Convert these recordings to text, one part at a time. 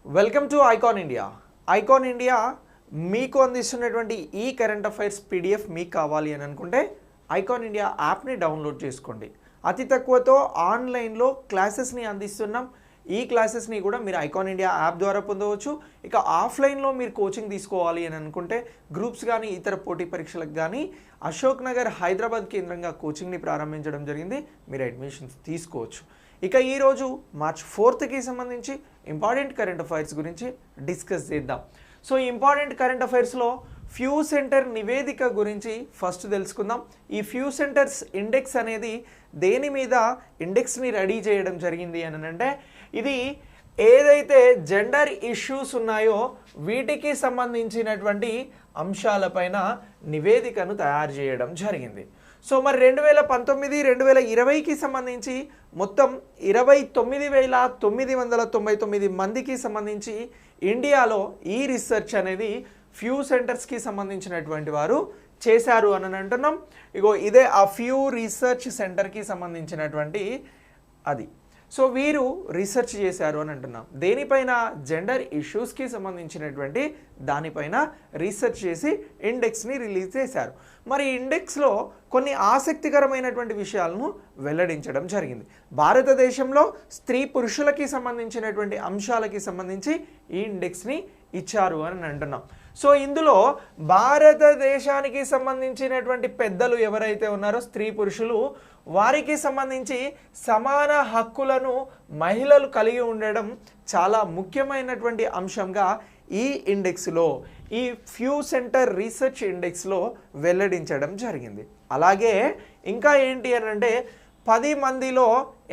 Welcome to icon India. Icon India మీకు అందిస్తున్నటువంటి ఈ కరెంట్ అఫైర్స్ పీడిఎఫ్ మీకు కావాలి అని అనుకుంటే ఐకాన్ ఇండియా యాప్ని డౌన్లోడ్ చేసుకోండి. అతి తక్కువతో ఆన్లైన్లో క్లాసెస్ని అందిస్తున్నాం. ఈ క్లాసెస్ని కూడా మీరు ఐకాన్ ఇండియా యాప్ ద్వారా పొందవచ్చు. ఇక ఆఫ్లైన్లో మీరు కోచింగ్ తీసుకోవాలి అని అనుకుంటే గ్రూప్స్ కానీ ఇతర పోటీ పరీక్షలకు కానీ అశోక్ నగర్ హైదరాబాద్ కేంద్రంగా కోచింగ్ని ప్రారంభించడం జరిగింది. మీరు అడ్మిషన్స్ తీసుకోవచ్చు. ఇక ఈరోజు మార్చ్ 4కి సంబంధించి ఇంపార్టెంట్ కరెంట్ అఫైర్స్ గురించి డిస్కస్ చేద్దాం. సో ఇంపార్టెంట్ కరెంట్ అఫైర్స్లో ఫ్యూ సెంటర్ నివేదిక గురించి ఫస్ట్ తెలుసుకుందాం. ఈ ఫ్యూ సెంటర్స్ ఇండెక్స్ అనేది దేని మీద ఇండెక్స్ని రెడీ చేయడం జరిగింది అని అంటే ఇది ఏదైతే జెండర్ ఇష్యూస్ ఉన్నాయో వీటికి సంబంధించినటువంటి అంశాలపైన నివేదికను తయారు చేయడం జరిగింది. సో మరి 2019-2020కి సంబంధించి మొత్తం 29,999 మందికి సంబంధించి ఇండియాలో ఈ రీసెర్చ్ అనేది ఫ్యూ సెంటర్స్కి సంబంధించినటువంటి వారు చేశారు అని అంటున్నాం. ఇగో ఇదే ఆ ఫ్యూ రీసెర్చ్ సెంటర్కి సంబంధించినటువంటి అది. సో వీరు రీసెర్చ్ చేశారు అని అంటున్నాం. దేనిపైన? జెండర్ ఇష్యూస్కి సంబంధించినటువంటి దానిపైన రీసెర్చ్ చేసి ఇండెక్స్ని రిలీజ్ చేశారు. మరి ఇండెక్స్లో కొన్ని ఆసక్తికరమైనటువంటి విషయాలను వెల్లడించడం జరిగింది. భారతదేశంలో స్త్రీ పురుషులకి సంబంధించినటువంటి అంశాలకి సంబంధించి ఈ ఇండెక్స్ని ఇచ్చారు అని అంటున్నాం. సో ఇందులో భారతదేశానికి సంబంధించినటువంటి పెద్దలు ఎవరైతే ఉన్నారో స్త్రీ పురుషులు వారికి సంబంధించి సమాన హక్కులను మహిళలు కలిగి ఉండడం చాలా ముఖ్యమైనటువంటి అంశంగా ఈ ఇండెక్స్లో ఈ ఫ్యూ సెంటర్ రీసెర్చ్ ఇండెక్స్లో వెల్లడించడం జరిగింది. అలాగే ఇంకా ఏంటి అని అంటే 10 మందిలో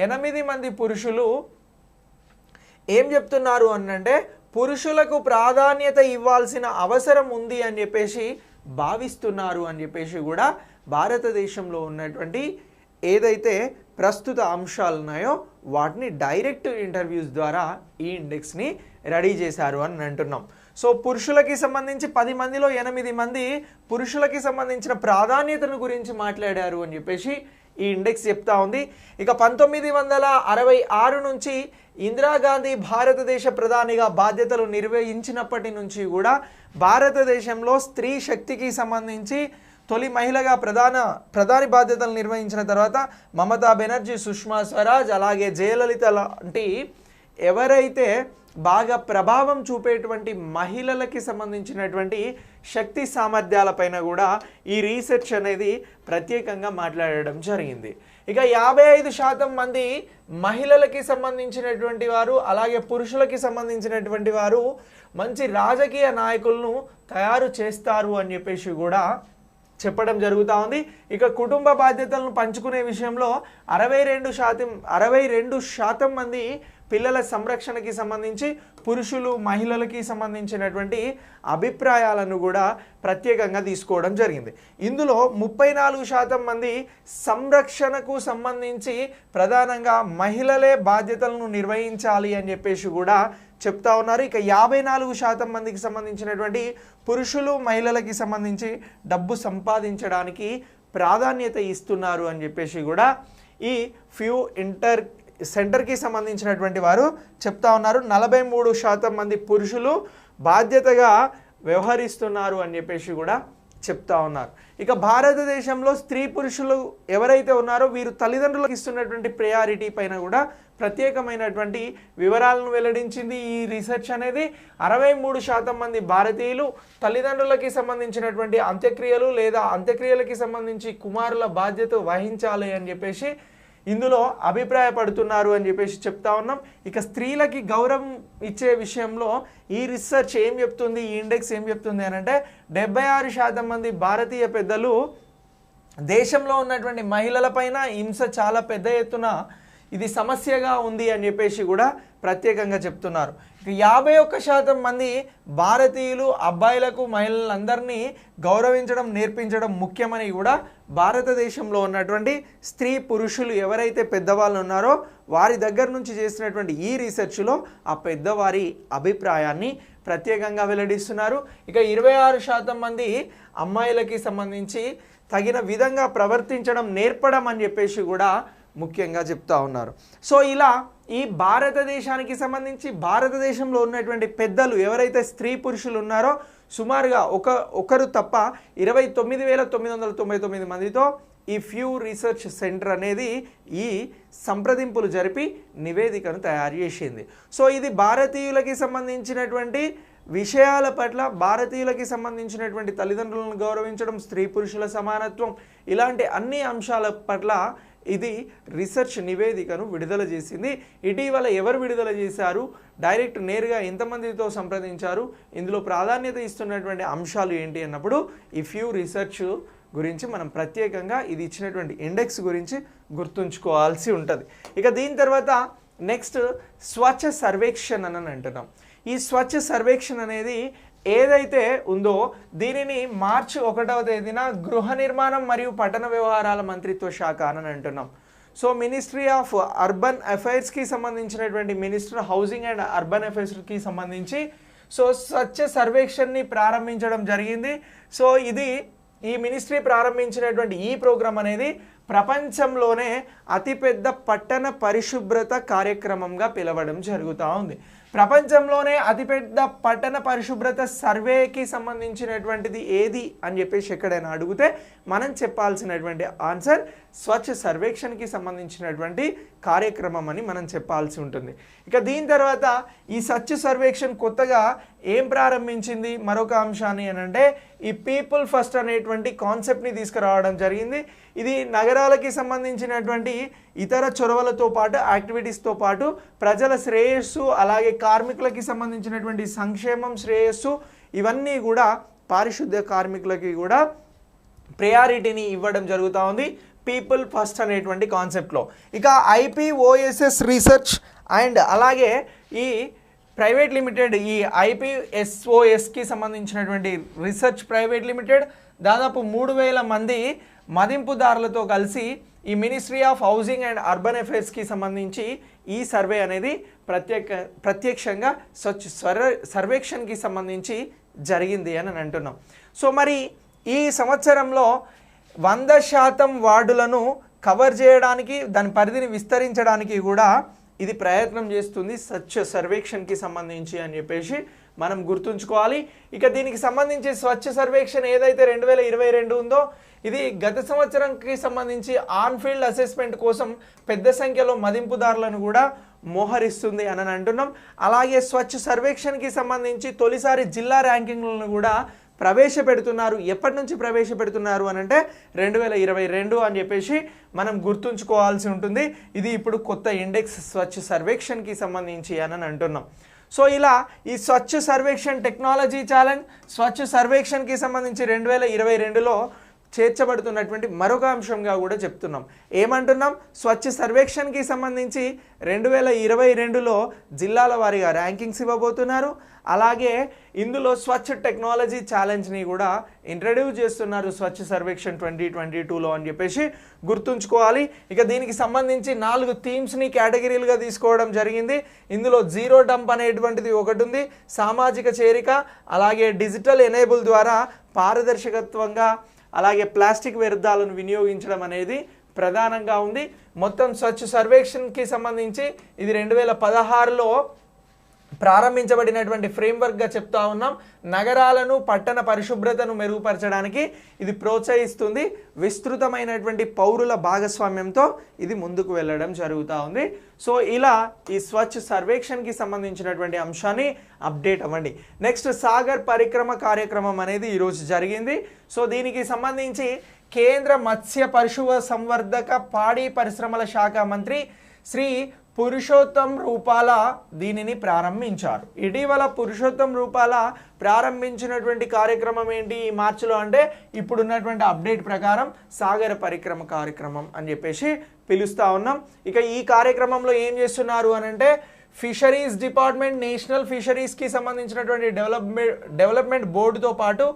8 మంది పురుషులు ఏం చెప్తున్నారు అంటే పురుషులకు ప్రాధాన్యత ఇవ్వాల్సిన అవసరం ఉంది అని చెప్పేసి భావిస్తున్నారు అని చెప్పేసి కూడా భారతదేశంలో ఉన్నటువంటి ఏదైతే ప్రస్తుత అంశాలు ఉన్నాయో వాటిని డైరెక్ట్ ఇంటర్వ్యూస్ ద్వారా ఈ ఇండెక్స్ని రెడీ చేశారు అని అంటున్నాం. సో పురుషులకి సంబంధించి 10 మందిలో 8 మంది పురుషులకి సంబంధించిన ప్రాధాన్యతను గురించి మాట్లాడారు అని చెప్పేసి ఈ ఇండెక్స్ చెప్తా ఉంది. ఇక 1966 నుంచి ఇందిరాగాంధీ భారతదేశ ప్రధానిగా బాధ్యతలు నిర్వహించినప్పటి నుంచి కూడా భారతదేశంలో స్త్రీ శక్తికి సంబంధించి తొలి మహిళగా ప్రధాని బాధ్యతలు నిర్వహించిన తర్వాత మమతా బెనర్జీ, సుష్మా స్వరాజ్, అలాగే జయలలిత లాంటి ఎవరైతే బాగా ప్రభావం చూపేటువంటి మహిళలకి సంబంధించినటువంటి శక్తి సామర్థ్యాలపైన కూడా ఈ రీసెర్చ్ అనేది ప్రత్యేకంగా మాట్లాడడం జరిగింది. ఇక 55% మంది మహిళలకి సంబంధించినటువంటి వారు అలాగే పురుషులకి సంబంధించినటువంటి వారు మంచి రాజకీయ నాయకులను తయారు చేస్తారు అని చెప్పేసి కూడా చెప్పడం జరుగుతూ ఉంది. ఇక కుటుంబ బాధ్యతలను పంచుకునే విషయంలో 62% మంది పిల్లల సంరక్షణకి సంబంధించి పురుషులు మహిళలకి సంబంధించినటువంటి అభిప్రాయాలను కూడా ప్రత్యేకంగా తీసుకోవడం జరిగింది. ఇందులో 34% మంది సంరక్షణకు సంబంధించి ప్రధానంగా మహిళలే బాధ్యతలను నిర్వహించాలి అని చెప్పేసి కూడా చెప్తా ఉన్నారు. ఇక 54% మందికి సంబంధించినటువంటి పురుషులు మహిళలకి సంబంధించి డబ్బు సంపాదించడానికి ప్రాధాన్యత ఇస్తున్నారు అని చెప్పేసి కూడా ఈ ఫ్యూ సెంటర్కి సంబంధించినటువంటి వారు చెప్తా ఉన్నారు. 43% మంది పురుషులు బాధ్యతగా వ్యవహరిస్తున్నారు అని చెప్పేసి కూడా చెప్తా ఉన్నారు. ఇక భారతదేశంలో స్త్రీ పురుషులు ఎవరైతే ఉన్నారో వీరు తల్లిదండ్రులకు ఇస్తున్నటువంటి ప్రయారిటీ పైన కూడా ప్రత్యేకమైనటువంటి వివరాలను వెల్లడించింది ఈ రీసెర్చ్ అనేది. 63% మంది భారతీయులు తల్లిదండ్రులకి సంబంధించినటువంటి అంత్యక్రియలు లేదా అంత్యక్రియలకి సంబంధించి కుమారుల బాధ్యత వహించాలి అని చెప్పేసి ఇందులో అభిప్రాయపడుతున్నారు అని చెప్పేసి చెప్తా ఉన్నాం. ఇక స్త్రీలకి గౌరవం ఇచ్చే విషయంలో ఈ రీసెర్చ్ ఏం చెప్తుంది, ఈ ఇండెక్స్ ఏం చెప్తుంది అని అంటే 76% మంది భారతీయ పెద్దలు దేశంలో ఉన్నటువంటి మహిళలపైన హింస చాలా పెద్ద ఎత్తున ఇది సమస్యగా ఉంది అని చెప్పేసి కూడా ప్రత్యేకంగా చెప్తున్నారు. ఇక 51% మంది భారతీయులు అబ్బాయిలకు మహిళలందరినీ గౌరవించడం నేర్పించడం ముఖ్యమని కూడా భారతదేశంలో ఉన్నటువంటి స్త్రీ పురుషులు ఎవరైతే పెద్దవాళ్ళు ఉన్నారో వారి దగ్గర నుంచి చేసినటువంటి ఈ రీసెర్చ్లో ఆ పెద్దవారి అభిప్రాయాన్ని ప్రత్యేకంగా వెల్లడిస్తున్నారు. ఇక 26% మంది అమ్మాయిలకి సంబంధించి తగిన విధంగా ప్రవర్తించడం నేర్పడం అని చెప్పేసి కూడా ముఖ్యంగా చెప్తా ఉన్నారు. సో ఇలా ఈ భారతదేశానికి సంబంధించి భారతదేశంలో ఉన్నటువంటి పెద్దలు ఎవరైతే స్త్రీ పురుషులు ఉన్నారో సుమారుగా ఒకరు తప్ప 29,999 మందితో ఈ ఫ్యూ రీసెర్చ్ సెంటర్ అనేది ఈ సంప్రదింపులు జరిపి నివేదికను తయారు చేసింది. సో ఇది భారతీయులకి సంబంధించినటువంటి విషయాల పట్ల, భారతీయులకి సంబంధించినటువంటి తల్లిదండ్రులను గౌరవించడం, స్త్రీ పురుషుల సమానత్వం, ఇలాంటి అన్ని అంశాల పట్ల ఇది రీసెర్చ్ నివేదికను విడుదల చేసింది. ఇటీవల ఎవరు విడుదల చేశారు, డైరెక్ట్ నేరుగా ఎంతమందితో సంప్రదించారు, ఇందులో ప్రాధాన్యత ఇస్తున్నటువంటి అంశాలు ఏంటి అన్నప్పుడు ఈ ఫ్యూ రీసెర్చ్ గురించి మనం ప్రత్యేకంగా ఇది ఇచ్చినటువంటి ఇండెక్స్ గురించి గుర్తుంచుకోవాల్సి ఉంటుంది. ఇక దీని తర్వాత నెక్స్ట్ స్వచ్ఛ సర్వేక్షణ్ అని అంటున్నాం. ఈ స్వచ్ఛ సర్వేక్షణ్ అనేది ఏదైతే ఉందో దీనిని మార్చి 1వ తేదీన గృహ నిర్మాణం మరియు పట్టణ వ్యవహారాల మంత్రిత్వ శాఖ అని అంటున్నాం. సో మినిస్ట్రీ ఆఫ్ అర్బన్ అఫైర్స్కి సంబంధించినటువంటి మినిస్టర్ హౌసింగ్ అండ్ అర్బన్ అఫైర్స్కి సంబంధించి సో స్వచ్ఛ సర్వేక్షణ్ని ప్రారంభించడం జరిగింది. సో ఈ మినిస్ట్రీ ప్రారంభించినటువంటి ఈ ప్రోగ్రాం అనేది ప్రపంచంలోనే అతిపెద్ద పట్టణ పరిశుభ్రత కార్యక్రమంగా పిలవడం జరుగుతూ ఉంది. ప్రపంచంలోనే అతిపెద్ద పట్టణ పరిశుభ్రత సర్వేకి సంబంధించినటువంటిది ఏది అని చెప్పేసి ఎక్కడైనా అడిగితే మనం చెప్పాల్సినటువంటి ఆన్సర్ స్వచ్ఛ సర్వేక్షణకి సంబంధించినటువంటి కార్యక్రమం అని మనం చెప్పాల్సి ఉంటుంది. ఇక దీని తర్వాత ఈ స్వచ్ఛ సర్వేక్షణ్ కొత్తగా ఏం ప్రారంభించింది మరొక అంశాన్ని అంటే ఈ పీపుల్ ఫస్ట్ అనేటువంటి కాన్సెప్ట్ని తీసుకురావడం జరిగింది. ఇది నగరాలకి సంబంధించినటువంటి ఇతర చొరవలతో పాటు యాక్టివిటీస్తో పాటు ప్రజల శ్రేయస్సు, అలాగే కార్మికులకి సంబంధించినటువంటి సంక్షేమం, శ్రేయస్సు, ఇవన్నీ కూడా పారిశుద్ధ్య కార్మికులకి కూడా ప్రయారిటీని ఇవ్వడం జరుగుతూ ఉంది పీపుల్ ఫస్ట్ అనేటువంటి కాన్సెప్ట్లో. ఇక IPOSS రీసెర్చ్ అండ్ అలాగే ఈ ప్రైవేట్ లిమిటెడ్ ఈ IPSOSకి సంబంధించినటువంటి రీసెర్చ్ ప్రైవేట్ లిమిటెడ్ దాదాపు 3,000 మంది మదింపుదారులతో కలిసి ఈ ministry of housing and urban అఫైర్స్కి సంబంధించి ఈ సర్వే అనేది ప్రత్యక్షంగా స్వచ్ఛ సర్వేక్షణకి సంబంధించి జరిగింది అని అంటున్నాం. సో మరి ఈ సంవత్సరంలో 100% వార్డులను కవర్ చేయడానికి, దాని పరిధిని విస్తరించడానికి కూడా ఇది ప్రయత్నం చేస్తుంది స్వచ్ఛ సర్వేక్షణకి సంబంధించి అని చెప్పేసి మనం గుర్తుంచుకోవాలి. ఇక దీనికి సంబంధించి స్వచ్ఛ సర్వేక్షణ ఏదైతే 2022 ఉందో ఇది గత సంవత్సరంకి సంబంధించి ఆన్ ఫీల్డ్ అసెస్మెంట్ కోసం పెద్ద సంఖ్యలో మదింపుదారులను కూడా మోహరిస్తుంది అని అంటున్నాం. అలాగే స్వచ్ఛ సర్వేక్షణకి సంబంధించి తొలిసారి జిల్లా ర్యాంకింగ్లను కూడా ప్రవేశపెడుతున్నారు. ఎప్పటి నుంచి ప్రవేశపెడుతున్నారు అని అంటే 2022 అని చెప్పేసి మనం గుర్తుంచుకోవాల్సి ఉంటుంది. ఇది ఇప్పుడు కొత్త ఇండెక్స్ స్వచ్ఛ సర్వేక్షణకి సంబంధించి అని అంటున్నాం. సో ఇలా ఈ స్వచ్ఛ సర్వేక్షణ్ టెక్నాలజీ ఛాలెంజ్ స్వచ్ఛ సర్వేక్షణ్కి సంబంధించి 2022లో చేర్చబడుతున్నటువంటి మరొక అంశంగా కూడా చెప్తున్నాం. ఏమంటున్నాం, స్వచ్ఛ సర్వేక్షణ్కి సంబంధించి 2022లో జిల్లాల వారీగా ర్యాంకింగ్స్ ఇవ్వబోతున్నారు. అలాగే ఇందులో స్వచ్ఛ టెక్నాలజీ ఛాలెంజ్ని కూడా ఇంట్రడ్యూస్ చేస్తున్నారు స్వచ్ఛ సర్వేక్షణ్ 2022లో అని చెప్పేసి గుర్తుంచుకోవాలి. ఇక దీనికి సంబంధించి 4 థీమ్స్ని కేటగిరీలుగా తీసుకోవడం జరిగింది. ఇందులో జీరో డంప్ అనేటువంటిది ఒకటి ఉంది, సామాజిక చేరిక, అలాగే డిజిటల్ ఎనేబుల్ ద్వారా పారదర్శకత్వంగా, అలాగే ప్లాస్టిక్ వ్యర్థాలను వినియోగించడం అనేది ప్రధానంగా ఉంది. మొత్తం స్వచ్ఛ సర్వేక్షణ్కి సంబంధించి ఇది 2016లో ప్రారంభించబడినటువంటి ఫ్రేమ్వర్క్గా చెప్తా ఉన్నాం. నగరాలను, పట్టణ పరిశుభ్రతను మెరుగుపరచడానికి ఇది ప్రోత్సహిస్తుంది. విస్తృతమైనటువంటి పౌరుల భాగస్వామ్యంతో ఇది ముందుకు వెళ్ళడం జరుగుతూ ఉంది. సో ఇలా ఈ స్వచ్ఛ సర్వేక్షణ్కి సంబంధించినటువంటి అంశాన్ని అప్డేట్ అవ్వండి. నెక్స్ట్ సాగర్ పరిక్రమ కార్యక్రమం అనేది ఈరోజు జరిగింది. సో దీనికి సంబంధించి కేంద్ర మత్స్య పశు సంవర్ధక పాడి పరిశ్రమల శాఖ మంత్రి శ్రీ పురుషోత్తం రూపాల దీనిని ప్రారంభించారు. ఇటీవల పురుషోత్తం రూపాల ప్రారంభించినటువంటి కార్యక్రమం ఏంటి ఈ మార్చిలో అంటే ఇప్పుడున్నటువంటి అప్డేట్ ప్రకారం సాగర పరిక్రమ కార్యక్రమం అని చెప్పేసి పిలుస్తూ ఉన్నాం. ఇక ఈ కార్యక్రమంలో ఏం చేస్తున్నారు అని అంటే ఫిషరీస్ డిపార్ట్మెంట్, నేషనల్ ఫిషరీస్కి సంబంధించినటువంటి డెవలప్మెంట్ బోర్డుతో పాటు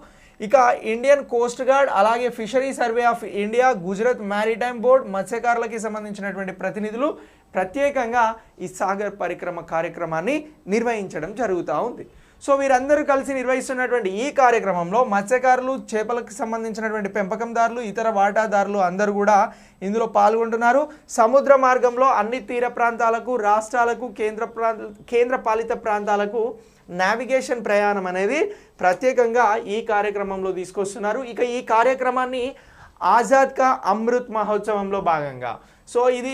ఇక ఇండియన్ కోస్ట్ గార్డ్, అలాగే fishery survey of India, Gujarat maritime board, మత్స్యకారులకి సంబంధించినటువంటి ప్రతినిధులు ప్రత్యేకంగా ఈ సాగర్ పరిక్రమ కార్యక్రమాన్ని నిర్వహించడం జరుగుతూ ఉంది. సో వీరందరూ కలిసి నిర్వహిస్తున్నటువంటి ఈ కార్యక్రమంలో మత్స్యకారులు, చేపలకు సంబంధించినటువంటి పెంపకందారులు, ఇతర వాటాదారులు అందరూ కూడా ఇందులో పాల్గొంటున్నారు. సముద్ర మార్గంలో అన్ని తీర ప్రాంతాలకు, రాష్ట్రాలకు, కేంద్ర పాలిత ప్రాంతాలకు నావిగేషన్ ప్రయాణం అనేది ప్రత్యేకంగా ఈ కార్యక్రమంలో తీసుకొస్తున్నారు. ఇక ఈ కార్యక్రమాన్ని ఆజాద్ కా అమృత్ మహోత్సవంలో భాగంగా, సో ఇది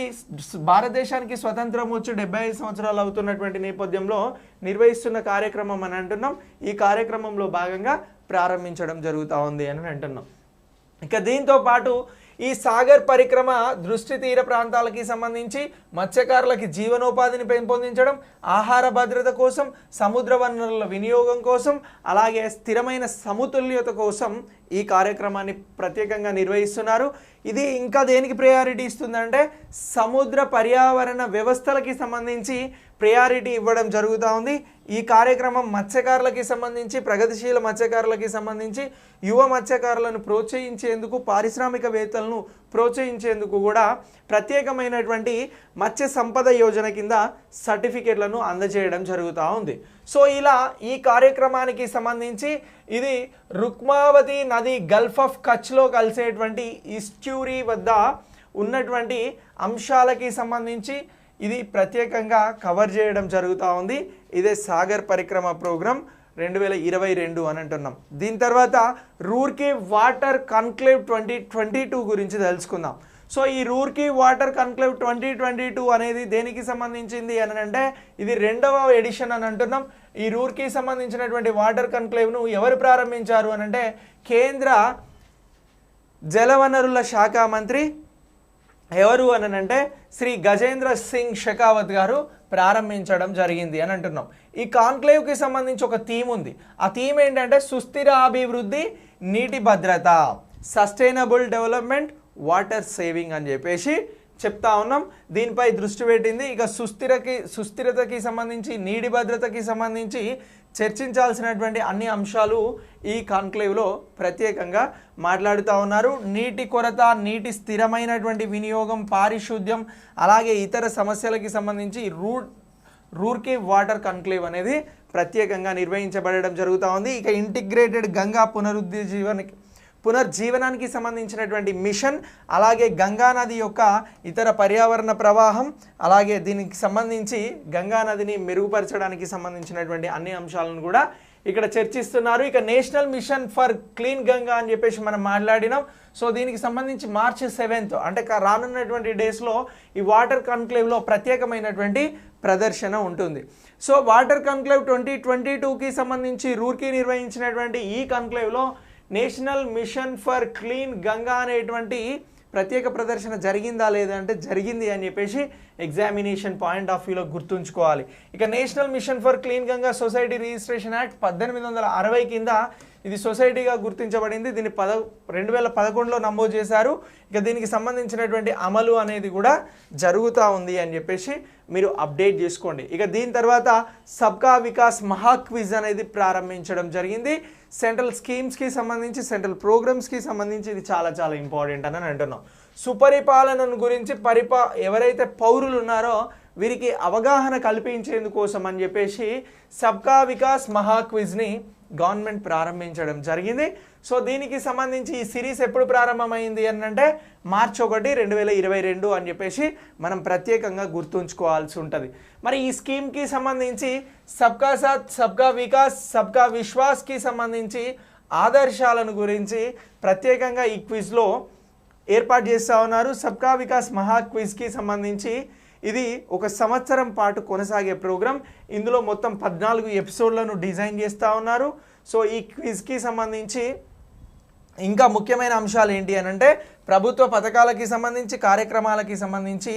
భారతదేశానికి స్వతంత్రం వచ్చి 75 సంవత్సరాలు అవుతున్నటువంటి నేపథ్యంలో నిర్వహిస్తున్న కార్యక్రమం అని అంటున్నాం. ఈ కార్యక్రమంలో భాగంగా ప్రారంభించడం జరుగుతూ ఉంది అని అంటున్నాం. ఇక దీంతో పాటు ఈ సాగర్ పరిక్రమ దృష్టి తీర ప్రాంతాలకి సంబంధించి మత్స్యకారులకి జీవనోపాధిని పెంపొందించడం, ఆహార భద్రత కోసం, సముద్ర వనరుల వినియోగం కోసం, అలాగే స్థిరమైన సమతుల్యత కోసం ఈ కార్యక్రమాన్ని ప్రత్యేకంగా నిర్వహిస్తున్నారు. ఇది ఇంకా దేనికి ప్రయారిటీ ఇస్తుందంటే సముద్ర పర్యావరణ వ్యవస్థలకి సంబంధించి ప్రయారిటీ ఇవ్వడం జరుగుతూ ఉంది. ఈ కార్యక్రమం మత్స్యకారులకి సంబంధించి, ప్రగతిశీల మత్స్యకారులకి సంబంధించి, యువ మత్స్యకారులను ప్రోత్సహించేందుకు, పారిశ్రామికవేత్తలను ప్రోత్సహించేందుకు కూడా ప్రత్యేకమైనటువంటి మత్స్య సంపద యోజన కింద సర్టిఫికేట్లను అందజేయడం జరుగుతూ ఉంది. సో ఇలా ఈ కార్యక్రమానికి సంబంధించి ఇది రుక్మావతి నది గల్ఫ్ ఆఫ్ కచ్లో కలిసేటువంటి ఈస్ట్యూరీ వద్ద ఉన్నటువంటి అంశాలకి సంబంధించి ఇది ప్రత్యేకంగా కవర్ చేయడం జరుగుతూ ఉంది. ఇదే సాగర్ పరిక్రమ ప్రోగ్రాం 2022 అని అంటున్నాం. దీని తర్వాత రూర్కీ వాటర్ కన్క్లేవ్ 2022 గురించి తెలుసుకుందాం. సో ఈ రూర్కీ వాటర్ కన్క్లేవ్ 2022 అనేది దేనికి సంబంధించింది అని అంటే ఇది 2వ ఎడిషన్ అని అంటున్నాం. ఈ రూర్కీ సంబంధించినటువంటి వాటర్ కన్క్లేవ్ను ఎవరు ప్రారంభించారు అని అంటే కేంద్ర జలవనరుల శాఖ మంత్రి ఎవరు అని అంటే శ్రీ గజేంద్ర సింగ్ షెకావత్ గారు ప్రారంభించడం జరిగింది అని అంటున్నాం. ఈ కాన్క్లేవ్కి సంబంధించి ఒక థీమ్ ఉంది. ఆ థీమ్ ఏంటంటే సుస్థిర అభివృద్ధి, నీటి భద్రత, సస్టైనబుల్ డెవలప్మెంట్, వాటర్ సేవింగ్ అని చెప్పేసి చెప్తా ఉన్నాం. దీనిపై దృష్టి పెట్టింది. ఇక సుస్థిరతకి సంబంధించి, నీటి భద్రతకి సంబంధించి చర్చించాల్సినటువంటి అన్ని అంశాలు ఈ కాన్క్లేవ్లో ప్రత్యేకంగా మాట్లాడుతూ ఉన్నారు. నీటి కొరత, నీటి స్థిరమైనటువంటి వినియోగం, పారిశుద్ధ్యం, అలాగే ఇతర సమస్యలకి సంబంధించి రూర్కీ వాటర్ కాన్క్లేవ్ అనేది ప్రత్యేకంగా నిర్వహించబడడం జరుగుతూ ఉంది. ఇక ఇంటిగ్రేటెడ్ గంగా పునర్జీవనానికి సంబంధించినటువంటి మిషన్, అలాగే గంగా నది యొక్క ఇతర పర్యావరణ ప్రవాహం, అలాగే దీనికి సంబంధించి గంగా నదిని మెరుగుపరచడానికి సంబంధించినటువంటి అన్ని అంశాలను కూడా ఇక్కడ చర్చిస్తున్నారు. ఇక national mission for clean Ganga అని చెప్పేసి మనం మాట్లాడినాం. సో దీనికి సంబంధించి March 7 అంటే రానున్నటువంటి డేస్లో ఈ వాటర్ కాన్క్లేవ్లో ప్రత్యేకమైనటువంటి ప్రదర్శన ఉంటుంది. సో వాటర్ కాన్క్లేవ్ 2022కి సంబంధించి రూర్కీ నిర్వహించినటువంటి ఈ కాన్క్లేవ్లో national mission for clean Ganga అనేటువంటి ప్రత్యేక ప్రదర్శన జరిగిందా లేదా అంటే జరిగింది అని చెప్పేసి ఎగ్జామినేషన్ పాయింట్ ఆఫ్ వ్యూలో గుర్తుంచుకోవాలి. ఇక national mission for clean Ganga society registration act 1860 కింద ఇది సొసైటీగా గుర్తించబడింది. దీన్ని 2011లో నమోదు చేశారు. ఇక దీనికి సంబంధించినటువంటి అమలు అనేది కూడా జరుగుతూ ఉంది అని చెప్పేసి మీరు అప్డేట్ చేసుకోండి. ఇక దీని తర్వాత సబ్కా వికాస్ మహా క్విజ్ అనేది ప్రారంభించడం జరిగింది. సెంట్రల్ స్కీమ్స్కి సంబంధించి, సెంట్రల్ ప్రోగ్రామ్స్కి సంబంధించి ఇది చాలా చాలా ఇంపార్టెంట్ అని అంటున్నాం. సుపరిపాలనను గురించి ఎవరైతే పౌరులు ఉన్నారో వీరికి అవగాహన కల్పించేందుకోసం అని చెప్పేసి సబ్కా వికాస్ మహా క్విజ్ని గవర్నమెంట్ ప్రారంభించడం జరిగింది. సో దీనికి సంబంధించి ఈ సిరీస్ ఎప్పుడు ప్రారంభమైంది అని అంటే March 1, 2022 అని చెప్పేసి మనం ప్రత్యేకంగా గుర్తుంచుకోవాల్సి ఉంటుంది. మరి ఈ స్కీమ్కి సంబంధించి సబ్కా సాత్, సబ్కా వికాస్, సబ్కా విశ్వాస్కి సంబంధించి ఆదర్శాలను గురించి ప్రత్యేకంగా ఈ క్విజ్లో ఏర్పాటు చేస్తూ ఉన్నారు. సబ్కా వికాస్ మహా క్విజ్కి సంబంధించి ఇది 1 సంవత్సరం పాటు కొనసాగే ప్రోగ్రాం. ఇందులో మొత్తం 14 ఎపిసోడ్లను డిజైన్ చేస్తూ ఉన్నారు. సో ఈ క్విజ్కి సంబంధించి ఇంకా ముఖ్యమైన అంశాలు ఏంటి అని అంటే ప్రభుత్వ పథకాలకి సంబంధించి, కార్యక్రమాలకి సంబంధించి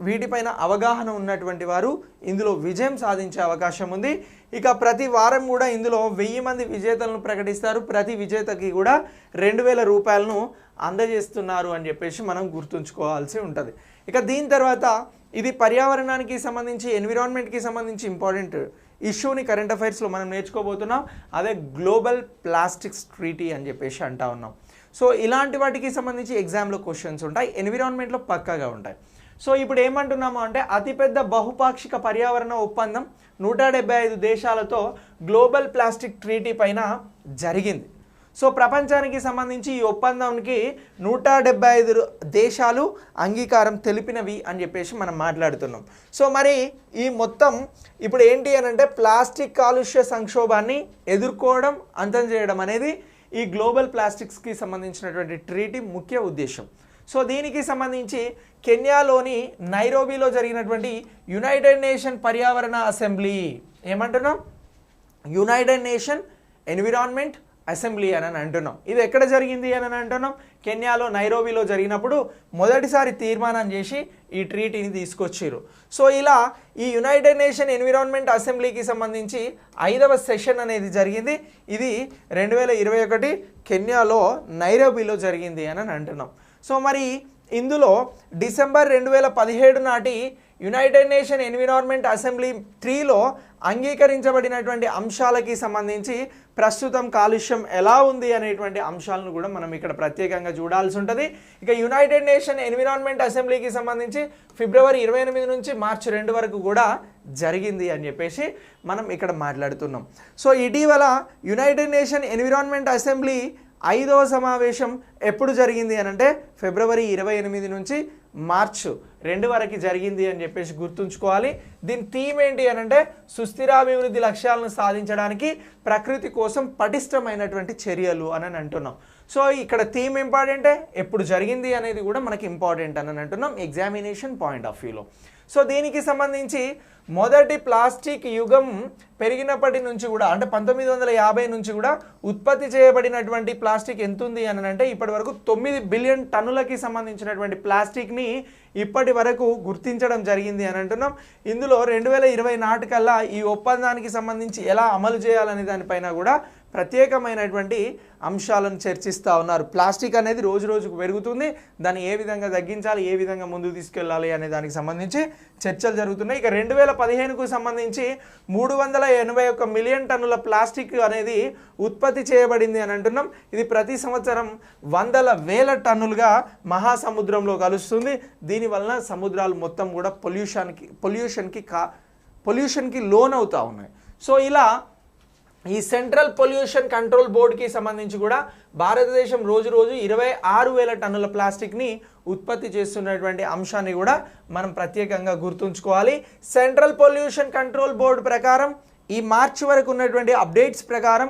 వీటిపైన అవగాహన ఉన్నటువంటి వారు ఇందులో విజయం సాధించే అవకాశం ఉంది. ఇక ప్రతి వారం కూడా ఇందులో 1000 మంది విజేతలను ప్రకటిస్తారు. ప్రతి విజేతకి కూడా 2000 రూపాయలను అందజేస్తున్నారు అని చెప్పేసి మనం గుర్తుంచుకోవాల్సి ఉంటుంది. ఇక దీని తర్వాత ఇది పర్యావరణానికి సంబంధించి, ఎన్విరాన్మెంట్కి సంబంధించి ఇంపార్టెంట్ ఇష్యూని కరెంట్ అఫైర్స్లో మనం నేర్చుకోబోతున్నాం. అదే గ్లోబల్ ప్లాస్టిక్స్ ట్రీటీ అని చెప్పేసి అంటా ఉన్నాం. సో ఇలాంటి వాటికి సంబంధించి ఎగ్జామ్లో క్వశ్చన్స్ ఉంటాయి, ఎన్విరాన్మెంట్లో పక్కాగా ఉంటాయి. సో ఇప్పుడు ఏమంటున్నాము అంటే అతిపెద్ద బహుపాక్షిక పర్యావరణ ఒప్పందం 175 దేశాలతో గ్లోబల్ ప్లాస్టిక్ ట్రీటీ పైన జరిగింది. సో ప్రపంచానికి సంబంధించి ఈ ఒప్పందానికి 175 దేశాలు అంగీకారం తెలిపినవి అని చెప్పేసి మనం మాట్లాడుతున్నాం. సో మరి ఈ మొత్తం ఇప్పుడు ఏంటి అని అంటే ప్లాస్టిక్ కాలుష్య సంక్షోభాన్ని ఎదుర్కోవడం, అంతం చేయడం అనేది ఈ గ్లోబల్ ప్లాస్టిక్స్కి సంబంధించినటువంటి ట్రీటీ ముఖ్య ఉద్దేశం. సో దీనికి సంబంధించి కెన్యాలోని నైరోబీలో జరిగినటువంటి యునైటెడ్ నేషన్ పర్యావరణ అసెంబ్లీ, ఏమంటున్నాం యునైటెడ్ నేషన్ ఎన్విరాన్మెంట్ అసెంబ్లీ అని అంటున్నాం. ఇది ఎక్కడ జరిగింది అని అంటున్నాం, కెన్యాలో నైరోబీలో జరిగినప్పుడు మొదటిసారి తీర్మానం చేసి ఈ ట్రీటీని తీసుకొచ్చారు. సో ఇలా ఈ యునైటెడ్ నేషన్ ఎన్విరాన్మెంట్ అసెంబ్లీకి సంబంధించి 5వ సెషన్ అనేది జరిగింది. ఇది 2021 కెన్యాలో నైరోబీలో జరిగింది అని అంటున్నాం. సో మరి ఇందులో డిసెంబర్ 2017 నాటి యునైటెడ్ నేషన్ ఎన్విరాన్మెంట్ అసెంబ్లీ 3లో అంగీకరించబడినటువంటి అంశాలకి సంబంధించి ప్రస్తుతం కాలుష్యం ఎలా ఉంది అనేటువంటి అంశాలను కూడా మనం ఇక్కడ ప్రత్యేకంగా చూడాల్సి ఉంటుంది. ఇక యునైటెడ్ నేషన్ ఎన్విరాన్మెంట్ అసెంబ్లీకి సంబంధించి ఫిబ్రవరి 28 నుంచి మార్చి 2 వరకు కూడా జరిగింది అని చెప్పేసి మనం ఇక్కడ మాట్లాడుతున్నాం. సో ఇటీవల యునైటెడ్ నేషన్ ఎన్విరాన్మెంట్ అసెంబ్లీ 5వ సమావేశం ఎప్పుడు జరిగింది అని అంటే ఫిబ్రవరి 28 నుంచి మార్చ్ 2 వరకు జరిగింది అని చెప్పేసి గుర్తుంచుకోవాలి. దీని థీమ్ ఏంటి అని అంటే సుస్థిరాభివృద్ధి లక్ష్యాలను సాధించడానికి ప్రకృతి కోసం పటిష్టమైనటువంటి చర్యలు అని అంటున్నాం. సో ఇక్కడ థీమ్ ఇంపార్టెంటే, ఎప్పుడు జరిగింది అనేది కూడా మనకి ఇంపార్టెంట్ అని అంటున్నాం ఎగ్జామినేషన్ పాయింట్ ఆఫ్ వ్యూలో. సో దీనికి సంబంధించి మొదటి ప్లాస్టిక్ యుగం పెరిగినప్పటి నుంచి కూడా అంటే 1950 నుంచి కూడా ఉత్పత్తి చేయబడినటువంటి ప్లాస్టిక్ ఎంత ఉంది అని అంటే ఇప్పటి వరకు 9 బిలియన్ టన్నులకి సంబంధించినటువంటి ప్లాస్టిక్ని ఇప్పటి వరకు గుర్తించడం జరిగింది అని అంటున్నాం. ఇందులో 2020 నాటికల్లా ఈ ఒప్పందానికి సంబంధించి ఎలా అమలు చేయాలనే దానిపైన కూడా ప్రత్యేకమైనటువంటి అంశాలను చర్చిస్తూ ఉన్నారు. ప్లాస్టిక్ అనేది రోజు రోజుకు పెరుగుతుంది, దాన్ని ఏ విధంగా తగ్గించాలి, ఏ విధంగా ముందుకు తీసుకెళ్ళాలి అనే దానికి సంబంధించి చర్చలు జరుగుతున్నాయి. ఇక 2015కు సంబంధించి 381 మిలియన్ టన్నుల ప్లాస్టిక్ అనేది ఉత్పత్తి చేయబడింది అని అంటున్నాం. ఇది ప్రతి సంవత్సరం వందల వేల టన్నులుగా మహాసముద్రంలో కలుస్తుంది. దీనివలన సముద్రాలు మొత్తం కూడా పొల్యూషన్కి లోన్ అవుతూ ఉన్నాయి. సో ఇలా ఈ సెంట్రల్ పొల్యూషన్ కంట్రోల్ బోర్డుకి సంబంధించి కూడా భారతదేశం రోజు 26,000 టన్నుల ప్లాస్టిక్ని ఉత్పత్తి చేస్తున్నటువంటి అంశాన్ని కూడా మనం ప్రత్యేకంగా గుర్తుంచుకోవాలి. సెంట్రల్ పొల్యూషన్ కంట్రోల్ బోర్డు ప్రకారం ఈ మార్చి వరకు ఉన్నటువంటి అప్డేట్స్ ప్రకారం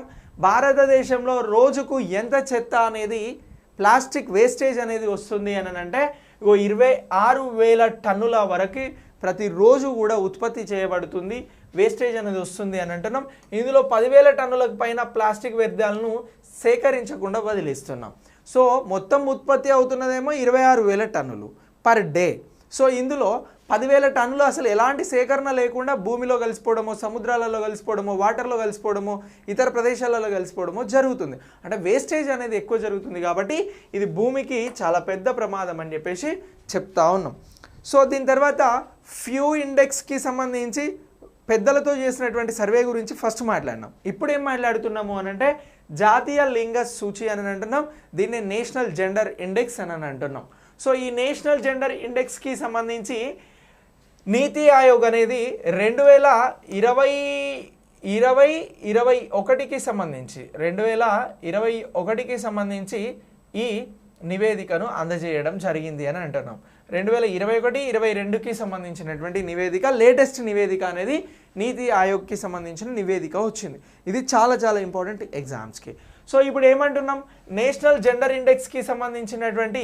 భారతదేశంలో రోజుకు ఎంత చెత్త అనేది ప్లాస్టిక్ వేస్టేజ్ అనేది వస్తుంది అని అంటే 26,000 టన్నుల వరకు ప్రతిరోజు కూడా ఉత్పత్తి చేయబడుతుంది, వేస్టేజ్ అనేది వస్తుంది అని అంటున్నాం. ఇందులో 10,000 టన్నులకు పైన ప్లాస్టిక్ వ్యర్థాలను సేకరించకుండా వదిలేస్తున్నాం. సో మొత్తం ఉత్పత్తి అవుతున్నదేమో 26,000 టన్నులు పర్ డే. సో ఇందులో 10,000 టన్నులు అసలు ఎలాంటి సేకరణ లేకుండా భూమిలో కలిసిపోవడమో, సముద్రాలలో కలిసిపోవడమో, వాటర్లో కలిసిపోవడమో, ఇతర ప్రదేశాలలో కలిసిపోవడమో జరుగుతుంది. అంటే వేస్టేజ్ అనేది ఎక్కువ జరుగుతుంది కాబట్టి ఇది భూమికి చాలా పెద్ద ప్రమాదం అని చెప్పేసి చెప్తా ఉన్నాం. సో దీని తర్వాత ఫ్యూ ఇండెక్స్కి సంబంధించి పెద్దలతో చేసినటువంటి సర్వే గురించి ఫస్ట్ మాట్లాడినాం. ఇప్పుడు ఏం మాట్లాడుతున్నాము అని అంటే జాతీయ లింగ సూచి అని అంటున్నాం, దీన్ని నేషనల్ జెండర్ ఇండెక్స్ అని అంటున్నాం. సో ఈ నేషనల్ జెండర్ ఇండెక్స్కి సంబంధించి నీతి ఆయోగ్ అనేది 2021కి సంబంధించి ఈ నివేదికను అందజేయడం జరిగింది అని అంటున్నాం. 2021-22కి సంబంధించినటువంటి నివేదిక, లేటెస్ట్ నివేదిక అనేది నీతి ఆయోగ్కి సంబంధించిన నివేదిక వచ్చింది. ఇది చాలా చాలా ఇంపార్టెంట్ ఎగ్జామ్స్కి. సో ఇప్పుడు ఏమంటున్నాం, నేషనల్ జెండర్ ఇండెక్స్కి సంబంధించినటువంటి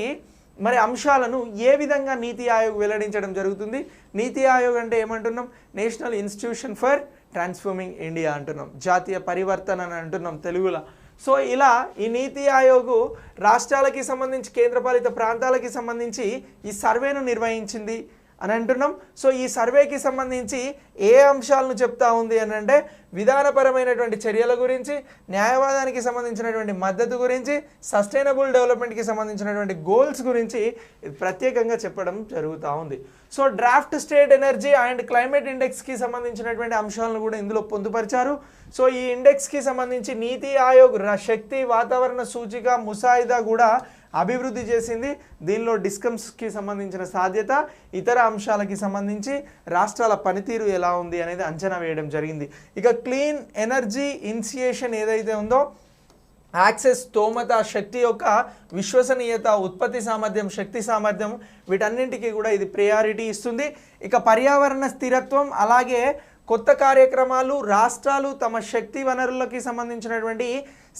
మరి అంశాలను ఏ విధంగా నీతి ఆయోగ్ వెల్లడించడం జరుగుతుంది. నీతి ఆయోగ్ అంటే ఏమంటున్నాం, national institution for transforming India అంటున్నాం, జాతీయ పరివర్తన అని అంటున్నాం తెలుగులో. సో ఇలా ఈ నీతి ఆయోగ్ రాష్ట్రాలకి సంబంధించి, కేంద్రపాలిత ప్రాంతాలకి సంబంధించి ఈ సర్వేను నిర్వహించింది అని అంటున్నాం. సో ఈ సర్వేకి సంబంధించి ఏ అంశాలను చెప్తా ఉంది అని అంటే విధానపరమైనటువంటి చర్యల గురించి, న్యాయవాదానికి సంబంధించినటువంటి మద్దతు గురించి, సస్టైనబుల్ డెవలప్మెంట్కి సంబంధించినటువంటి గోల్స్ గురించి ప్రత్యేకంగా చెప్పడం జరుగుతూ ఉంది. So draft state energy and climate ఇండెక్స్కి సంబంధించినటువంటి అంశాలను కూడా ఇందులో పొందుపరిచారు. సో ఈ ఇండెక్స్కి సంబంధించి నీతి ఆయోగ్ శక్తి, వాతావరణ సూచిక, ముసాయిదా కూడా అభివృద్ధి చేసింది. దీనిలో డిస్కమ్స్కి సంబంధించిన సాధ్యత, ఇతర అంశాలకి సంబంధించి రాష్ట్రాల పనితీరు ఎలా ఉంది అనేది అంచనా వేయడం జరిగింది. ఇక క్లీన్ ఎనర్జీ ఇనిషియేషన్ ఏదైతే ఉందో, యాక్సెస్, స్తోమత, శక్తి యొక్క విశ్వసనీయత, ఉత్పత్తి సామర్థ్యం, శక్తి సామర్థ్యం, వీటన్నింటికి కూడా ఇది ప్రయారిటీ ఇస్తుంది. ఇక పర్యావరణ స్థిరత్వం, అలాగే కొత్త కార్యక్రమాలు, రాష్ట్రాలు తమ శక్తి వనరులకి సంబంధించినటువంటి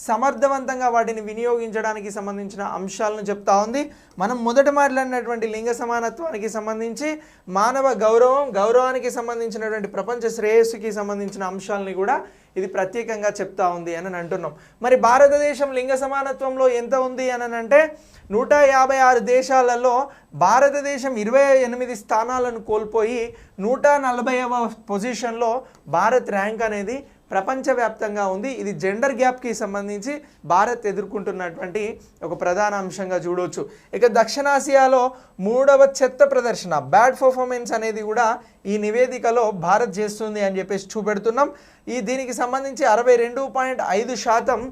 సమర్థవంతంగా వాటిని వినియోగించడానికి సంబంధించిన అంశాలను చెప్తా ఉంది. మనం మొదట మాట్లాడినటువంటి లింగ సమానత్వానికి సంబంధించి మానవ గౌరవానికి సంబంధించినటువంటి ప్రపంచ శ్రేయస్సుకి సంబంధించిన అంశాలని కూడా ఇది ప్రత్యేకంగా చెప్తా ఉంది అని అంటున్నాం. మరి భారతదేశం లింగ సమానత్వంలో ఎంత ఉంది అని అంటే 156 దేశాలలో భారతదేశం 28 స్థానాలను కోల్పోయి 140వ పొజిషన్లో భారత్ ర్యాంక్ అనేది ప్రపంచవ్యాప్తంగా ఉంది. ఇది జెండర్ గ్యాప్కి సంబంధించి భారత్ ఎదుర్కొంటున్నటువంటి ఒక ప్రధాన అంశంగా చూడవచ్చు. ఇక దక్షిణాసియాలో 3వ చెత్త ప్రదర్శన, బ్యాడ్ పర్ఫార్మెన్స్ అనేది కూడా ఈ నివేదికలో భారత్ చేస్తుంది అని చెప్పేసి చూపెడుతున్నాం. దీనికి సంబంధించి 62.5%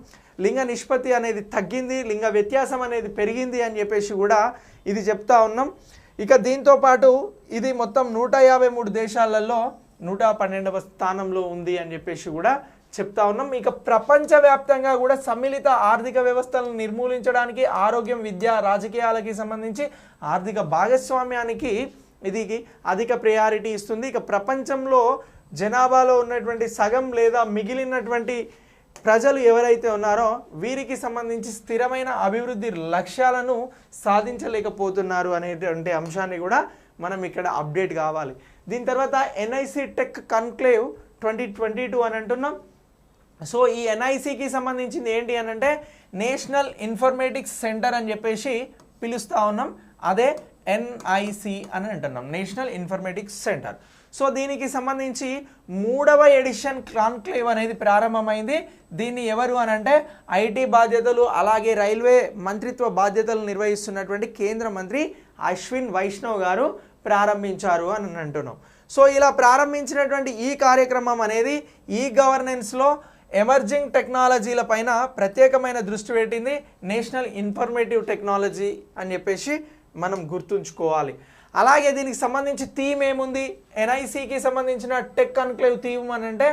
లింగ నిష్పత్తి అనేది తగ్గింది, లింగ వ్యత్యాసం అనేది పెరిగింది అని చెప్పేసి కూడా ఇది చెప్తా ఉన్నాం. ఇక దీంతో పాటు ఇది మొత్తం 153 దేశాలలో 112వ స్థానంలో ఉంది అని చెప్పేసి కూడా చెప్తా ఉన్నాం. ఇక ప్రపంచవ్యాప్తంగా కూడా సమ్మిళిత ఆర్థిక వ్యవస్థలను నిర్మూలించడానికి, ఆరోగ్యం, విద్య, రాజకీయాలకి సంబంధించి ఆర్థిక భాగస్వామ్యానికి ఇది అధిక ప్రయారిటీ ఇస్తుంది. ఇక ప్రపంచంలో జనాభాలో ఉన్నటువంటి సగం లేదా మిగిలినటువంటి ప్రజలు ఎవరైతే ఉన్నారో వీరికి సంబంధించి స్థిరమైన అభివృద్ధి లక్ష్యాలను సాధించలేకపోతున్నారు అనేటువంటి అంశాన్ని కూడా మనం ఇక్కడ అప్డేట్ కావాలి. దీని తర్వాత ఎన్ఐసి టెక్ కన్క్లేవ్ 2022 అని అంటున్నాం. సో ఈ ఎన్ఐసికి సంబంధించింది ఏంటి అని అంటే నేషనల్ ఇన్ఫర్మేటిక్స్ సెంటర్ అని చెప్పేసి పిలుస్తూ ఉన్నాం. అదే ఎన్ఐసి అని అంటున్నాం, నేషనల్ ఇన్ఫర్మేటిక్స్ సెంటర్. సో దీనికి సంబంధించి 3వ ఎడిషన్ కాన్క్లేవ్ అనేది ప్రారంభమైంది. దీన్ని ఎవరు అని అంటే ఐటీ బాధ్యతలు అలాగే రైల్వే మంత్రిత్వ బాధ్యతలు నిర్వహిస్తున్నటువంటి కేంద్ర మంత్రి అశ్విన్ వైష్ణవ్ గారు ప్రారంభించారు అని అంటున్నాం. సో ఇలా ప్రారంభించినటువంటి ఈ కార్యక్రమం అనేది ఈ గవర్నెన్స్లో ఎమర్జింగ్ టెక్నాలజీల పైన ప్రత్యేకమైన దృష్టి పెట్టింది. నేషనల్ ఇన్ఫర్మేటివ్ టెక్నాలజీ అని చెప్పేసి మనం గుర్తుంచుకోవాలి. అలాగే దీనికి సంబంధించి థీమ్ ఏముంది, ఎన్ఐసికి సంబంధించిన టెక్ కన్క్లేవ్ థీమ్ అని అంటే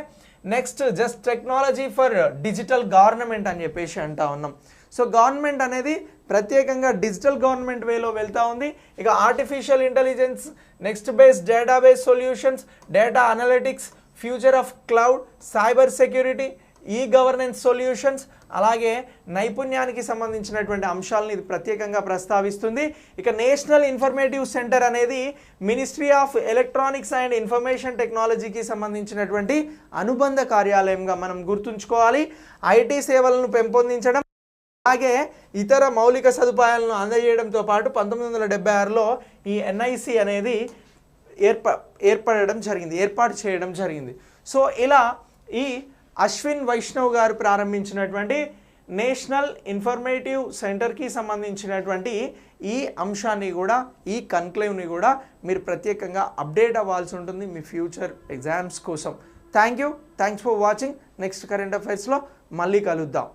next just technology for digital government అని చెప్పేసి అంటా ఉన్నాం. సో గవర్నమెంట్ అనేది ప్రత్యేకంగా డిజిటల్ గవర్నమెంట్ వేలో వెళ్తూ ఉంది. ఇక artificial intelligence, next based database solutions, data analytics, future of cloud, cyber security, e governance solutions, అలాగే నైపుణ్యానికి సంబంధించినటువంటి అంశాలను ఇది ప్రత్యేకంగా ప్రస్తావిస్తుంది. ఇక నేషనల్ ఇన్ఫర్మేటివ్ సెంటర్ అనేది ministry of electronics and information టెక్నాలజీకి సంబంధించినటువంటి అనుబంధ కార్యాలయంగా మనం గుర్తుంచుకోవాలి. ఐటీ సేవలను పెంపొందించడం అలాగే ఇతర మౌలిక సదుపాయాలను అందజేయడంతో పాటు 1976లో ఈ ఎన్ఐసి అనేది ఏర్పాటు చేయడం జరిగింది. సో ఇలా ఈ అశ్విన్ వైష్ణవ్ గారు ప్రారంభించినటువంటి నేషనల్ ఇన్ఫర్మేటివ్ సెంటర్కి సంబంధించినటువంటి ఈ అంశాన్ని కూడా, ఈ కన్క్లేవ్ని కూడా మీరు ప్రత్యేకంగా అప్డేట్ అవ్వాల్సి ఉంటుంది మీ ఫ్యూచర్ ఎగ్జామ్స్ కోసం. Thanks for watching. Next current అఫైర్స్లో మళ్ళీ కలుద్దాం.